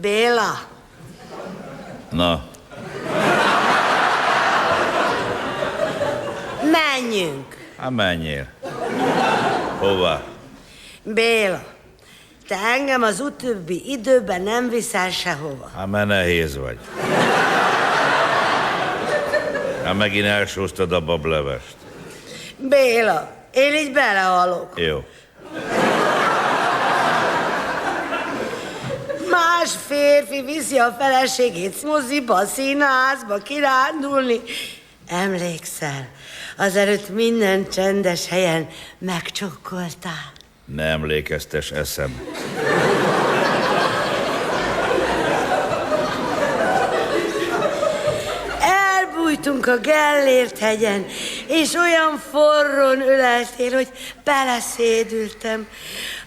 Béla. Na. Menjünk. Hát menjél. Hova? Béla, te engem az utóbbi időben nem viszel sehova. Hát mert nehéz vagy. Hát megint elsóztad a bablevest. Béla, én így belehalok. Jó. Más férfi viszi a feleségét moziba, színházba, kirándulni. Emlékszel, azelőtt minden csendes helyen megcsokkoltál. Ne emlékeztes, eszem. Elbújtunk a Gellért hegyen, és olyan forrón öleltél, hogy beleszédültem.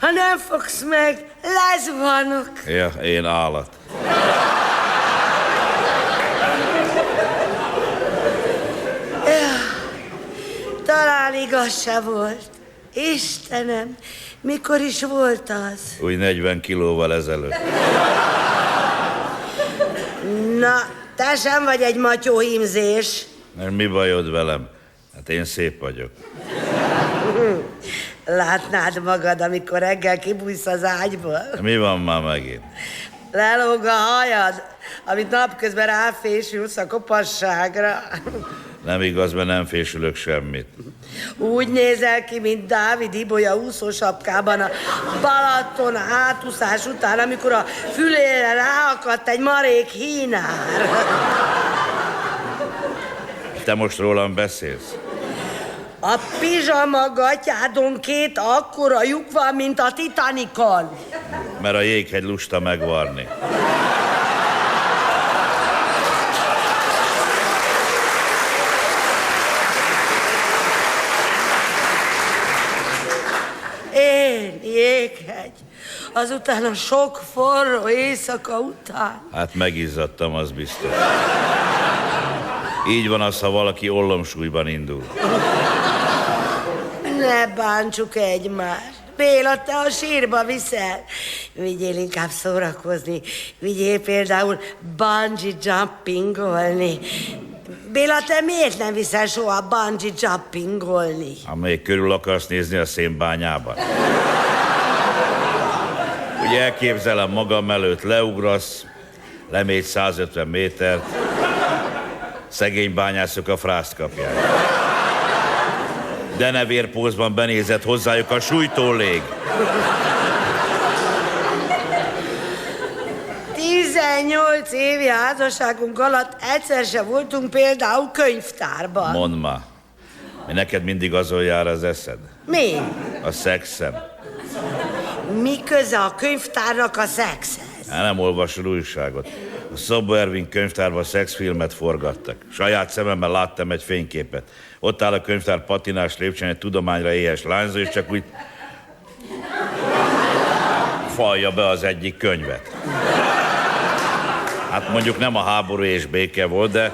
Ha nem fogsz meg, lezuhanok. Ja, én állat. Talán igaz se volt. Istenem, mikor is volt az? Úgy 40 kilóval ezelőtt. Na, te sem vagy egy matyóhímzés. Mert mi bajod velem? Hát én szép vagyok. Látnád magad, amikor reggel kibújsz az ágyból. Mi van már megint? Lelóg a hajad, amit napközben ráfésülsz a kopasságra. Nem igaz, mert nem fésülök semmit. Úgy nézel ki, mint Dávid Ibolya úszósapkában a Balaton átúszás után, amikor a fülére ráakadt egy marék hínár. Te most rólam beszélsz? A pizsama gatyádon 2 akkora lyuk van, mint a Titanicon. Mert a jéghegy lusta megvarni. Én, jéghegy, azután a sok forró éjszaka után. Hát megizzadtam, az biztos. Így van az, ha valaki ollomsúlyban indul. Ne bántsuk egymást. Béla, te a sírba viszel. Vigyél inkább szórakozni. Vigyél például bungee jumpingolni. Béla, te miért nem viszel soha bungee jumpingolni? Amelyik körül akarsz nézni a szénbányában. Ugye elképzelem magam előtt, leugrasz, lemégy 150 métert, szegény bányászok a frászt kapják. Denevérpózban benézett hozzájuk a súlytólég. 18 évi házasságunk alatt egyszer se voltunk például könyvtárban. Mondd már, mi neked mindig azon jár az eszed? Mi? A szexem. Mi köze a könyvtárnak a szexhez? Hát nem olvasol újságot. A Szabó Ervin könyvtárban szexfilmet forgattak. Saját szememmel láttam egy fényképet. Ott áll a könyvtár patinás lépcsőn egy tudományra éhes lányzó, és csak úgy falja be az egyik könyvet. Hát mondjuk nem a Háború és béke volt, de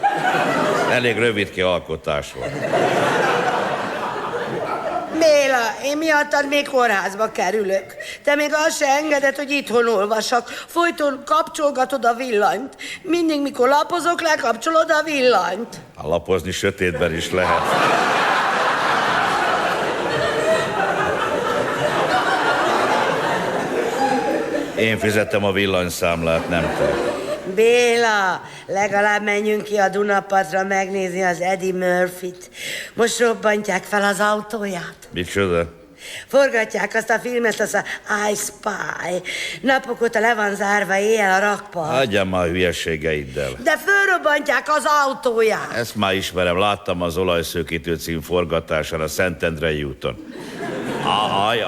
elég rövidke alkotás volt. Béla, én miattad még kórházba kerülök. Te még azt se engeded, hogy itthon olvassak. Folyton kapcsolgatod a villanyt. Mindig, mikor lapozok, lekapcsolod a villanyt. A lapozni sötétben is lehet. Én fizettem a villanyszámlát, nem te. Béla, legalább menjünk ki a Dunapartra megnézni az Eddie Murphyt. Most robbantják fel az autóját. Micsoda? Forgatják azt a filmet, az a I Spy. Napok óta le van zárva éjjel a rakpart. Hagyjam már a hülyeségeiddel. De fölrobbantják az autóját. Ezt már ismerem, láttam az Olajszőkítő cím forgatásán a Szentendrei úton.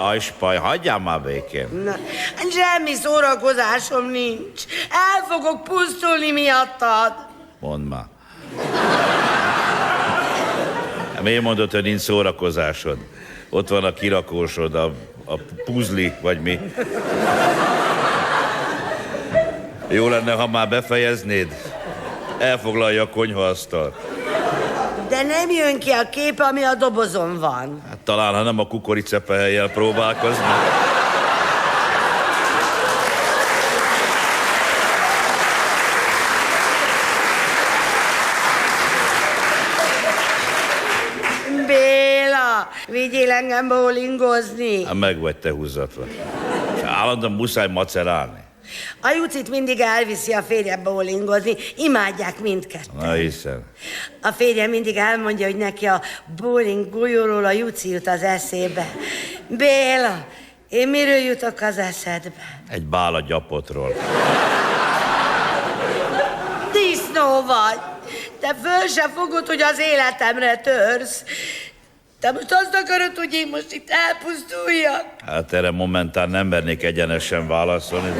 Aj, spaj, hagyjál már békén. Na, semmi szórakozásom nincs. El fogok pusztulni miattad. Mondd már. Miért mondod, hogy nincs szórakozásod? Ott van a kirakósod, a puzli, vagy mi. Jó lenne, ha már befejeznéd. Elfoglalja a konyhaasztalt. De nem jön ki a kép, ami a dobozon van. Hát talán, ha nem a vigyél engem bowlingozni. Hát meg vagy te húzatva. És állandóan muszáj macerálni. A Jucit mindig elviszi a férje bowlingozni, imádják mindketten. Na hiszen. A férje mindig elmondja, hogy neki a bowling golyóról a Juci jut az eszébe. Béla, én miről jutok az eszedbe? Egy bála gyapotról. Disznó vagy! Te föl se fogod, hogy az életemre törsz. Te most azt akarod, hogy én most itt elpuzduljak? Hát erre momentán nem mernék egyenesen válaszolni,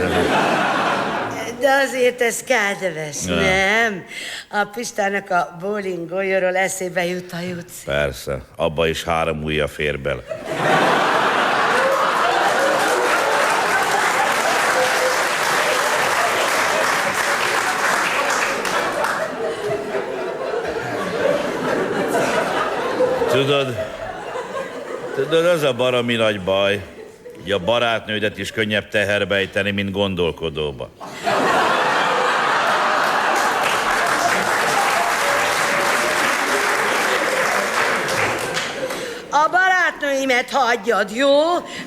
De azért ez kedves, nem? A Pistának a bowling golyóról eszébe jut a Juci. Persze, abba is 3 ujja fér bele. Tudod, az a baromi nagy baj, hogy a barátnődet is könnyebb teherbe ejteni, mint gondolkodóba. A barátnőimet hagyjad, jó?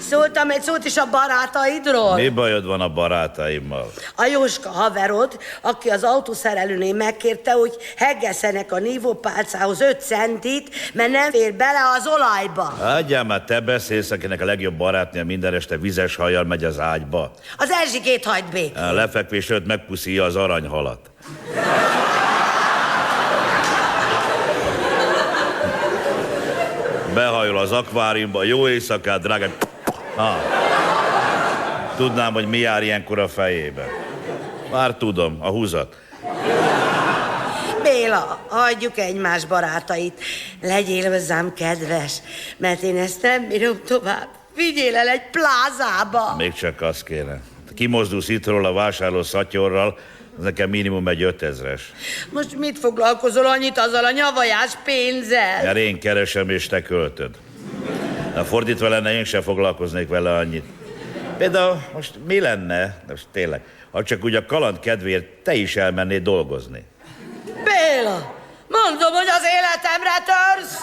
Szóltam egy szót is a barátaidról. Mi bajod van a barátaimmal? A Jóska haverod, aki az autószerelőnél megkérte, hogy heggeszenek a nívópálcához 5 centit, mert nem fér bele az olajba. Adjál már, te beszélsz, akinek a legjobb barátnője minden este vizes hajjal megy az ágyba. Az Erzsikét hagyd békén. A lefekvés előtt megpuszíja az aranyhalat. Behajol az akváriumba, jó éjszakát, drágám. Tudnám, hogy mi jár ilyenkor a fejében. Már tudom, a húzat. Béla, hagyjuk egymás barátait. Legyél hozzám kedves, mert én ezt nem bírom tovább. Vigyél el egy plázába. Még csak azt kéne. Kimozdulsz itthonról a vásárló szatyorral, az nekem minimum egy 5000-es. Most mit foglalkozol annyit azzal a nyavajás pénzzel? Mert én keresem, és te költöd. Na, fordítva lenne, én sem foglalkoznék vele annyit. Például most mi lenne, most tényleg, ha csak úgy a kaland kedvéért te is elmennéd dolgozni? Béla, mondom, hogy az életemre törsz.